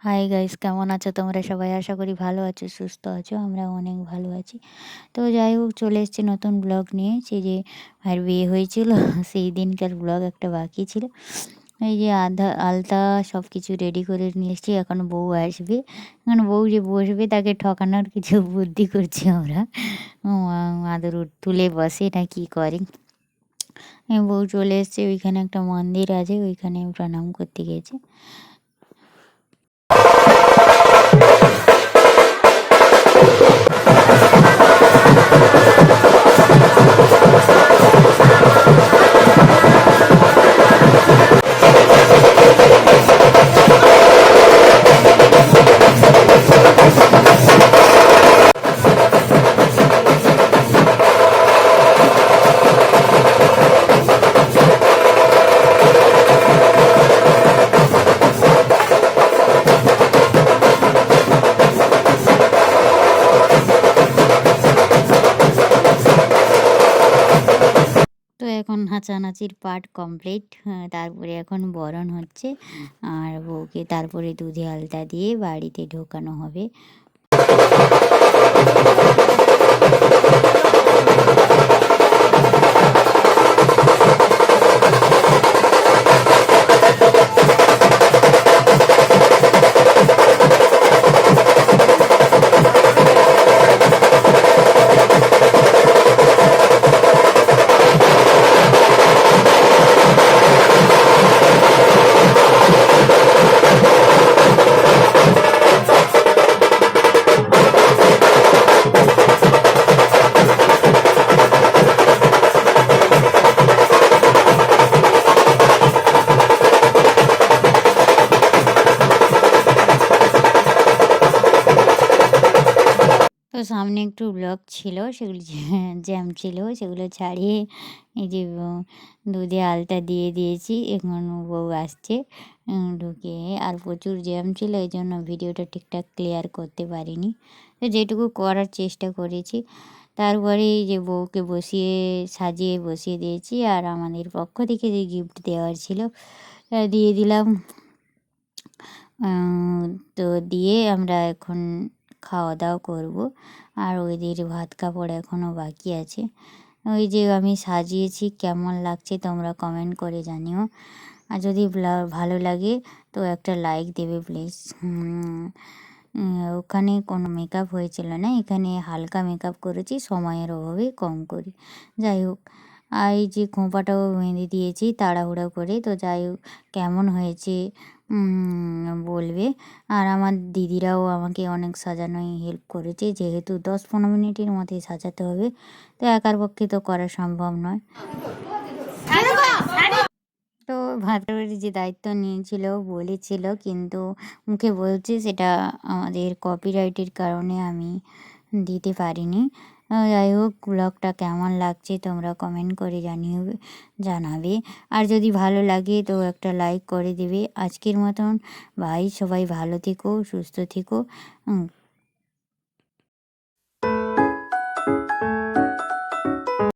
Hi guys, কেমন আছো তোমরা সবাই? আশা করি ভালো আছো, সুস্থ আছো। আমরা অনেক ভালো আছি। তো যাই হোক, চলে এসেছি নতুন ব্লগ নিয়ে। সেই যে ভাইয়ের বিয়ে হয়েছিল সেই দিনকার ব্লগ একটা বাকি ছিল। এই যে আধা আলতা সব কিছু রেডি করে নিয়ে এসেছি। এখন বউ আসবে। এখন বউ যে বসবে তাকে ঠকানোর কিছু বুদ্ধি করছি আমরা। আদর তুলে বসে না কি করে। বউ চলে এসছে, ওইখানে একটা মন্দির আছে, ওইখানে প্রণাম করতে গেছে। তো এখন নাচানাচির পার্ট কমপ্লিট। তারপরে এখন বরণ হচ্ছে, আর বউকে তারপরে দুধে আলতা দিয়ে বাড়িতে ঢোকানো হবে। তো সামনে একটু ব্লক ছিল, সেগুলো জ্যাম ছিল, সেগুলো ছাড়িয়ে এই যে দুধে আলতা দিয়ে দিয়েছি। এখন বউ আসছে ঢুকে, আর প্রচুর জ্যাম ছিল, এই জন্য ভিডিওটা ঠিকঠাক ক্লিয়ার করতে পারিনি। তো যেটুকু করার চেষ্টা করেছি। তারপরে এই যে বউকে সাজিয়ে বসিয়ে দিয়েছি, আর আমাদের পক্ষ থেকে যে গিফট দেওয়ার ছিল দিয়ে দিলাম। তো দিয়ে আমরা এখন খাওয়া দাওয়া করব। আর ওদের ভাত কাপড় এখনও বাকি আছে। ওই যে আমি সাজিয়েছি, কেমন লাগছে তোমরা কমেন্ট করে জানিও। আর যদি ভালো লাগে তো একটা লাইক দেবে প্লিজ। ওখানে কোনো মেকআপ হয়েছিল না, এখানে হালকা মেকআপ করেছি, সময়ের অভাবে কম করি। যাই হোক, আর এই যে খোঁপাটাও বেঁধে দিয়েছি তাড়াহুড়ো করে। তো যাই হোক, কেমন হয়েছে বলবে। আর আমার দিদিরাও আমাকে অনেক সাজানোয় হেল্প করেছে, যেহেতু 10-15 মিনিটের মধ্যে সাজাতে হবে, তো একার পক্ষে তো করা সম্ভব নয়। তো ভাতের যে দায়িত্ব নিয়েছিল বলেছিল, কিন্তু মুখে বলছে সেটা আমাদের কপিরাইটের কারণে আমি দিতে পারিনি। যাই হোক, ব্লগটা কেমন লাগছে তোমরা কমেন্ট করে জানাবে। আর যদি ভালো লাগে তো একটা লাইক করে দেবে। আজকের মতন বাই, সবাই ভালো থেকো, সুস্থ থেকো।